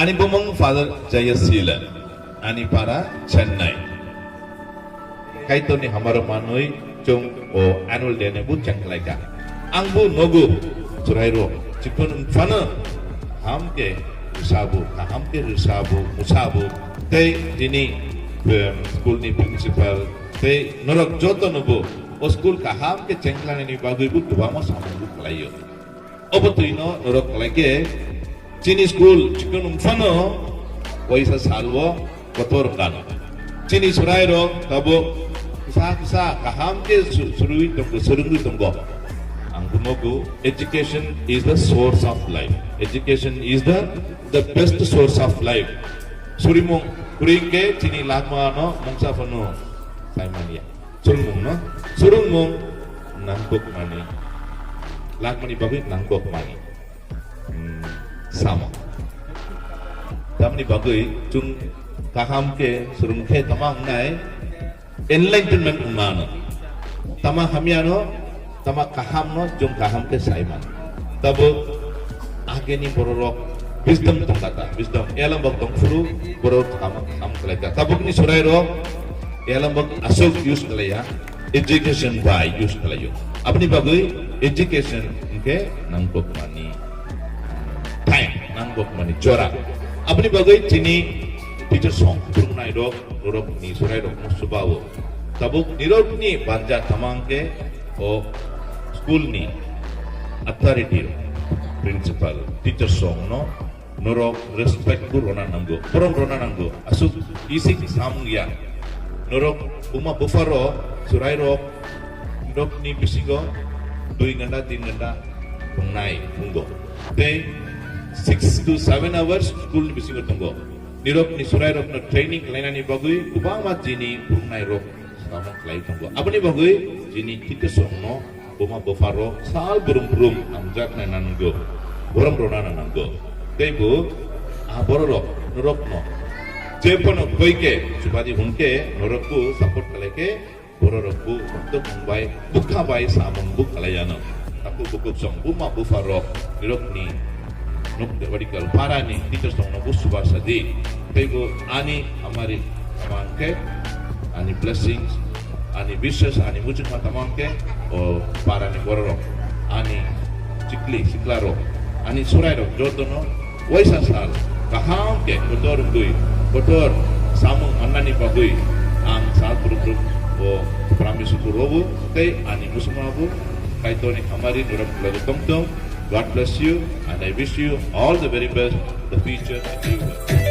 Ani bumang father Jayasila, ani para Chennai. Kaito ni hamaro manui chung o annual day ne bu changlaika. Angbu nogu surairo chikun fana hamke risabu, hamke risabu, musabu. Te dini school ni principal, te norok joto nobu. O school ka hamke changlan ni bagu bu tubama samu kalayo. Obotuino norok kalake. Chini school chikunum fano waisa salvo kotor kano. Chini surairo tabo kisa kaham ke surui tunggo. Anggumogu education is the source of life. Education is the best source of life. Surimung kuringke chini lagma no mungsa fano saimania. Surumung nangkok mani. Lagmani bagus nangkok mani. Sama. Tamni bagai chung kaham ke surum ke tamang nai enlightenment umano. Tama hamiano tama kaham no chung kaham ke saiman. Tabo ageni borok wisdom tongkata wisdom elam bak tong furu borok kam keleka. Tabo ni surairo elam bak asok use kelaya education by use kelayo. Apni bagai education ke nangkok mani. Time nanggok mani jora. Apni bagai chini teacher song burunai dok norok ni surai dok musubawo. Tabuk nirok ni banja tamangke o school ni authority principal teacher song no norok respect ku rona nanggo. Porong rona nanggo. Asuk isik samya. Norok uma bufaro surai dok dok ni bisingo 2 ganda 3 ganda pungnai pungo. They 6 to 7 hours school ni bising tunggo. Nirok ni surai rok no training laina ni bagui ubama jini pungnai rok sama klai tunggo. Apa ni bagui jini kita songno boma bofaro sal burum amjak na nango. Borom rona nango. Teibu borok nirok no. Jepono koike subadi hunke norokku support kaleke borokku untuk mumbai buka bai samung buk kalayano. Aku bukuk song buma bufaro nirok ni vertical para ni teachers tong nabu subasa di tego ani amari tamangke ani blessings ani wishes ani mucuk matamangke o para ni bororo ani siklaro ani surairo jodono waisa sal kaham ke kotor samung anani bagui ang sal buruk o pramis robu te ani musmabu kaito ni amari duram lagu tong God bless you, and I wish you all the very best, the future and future.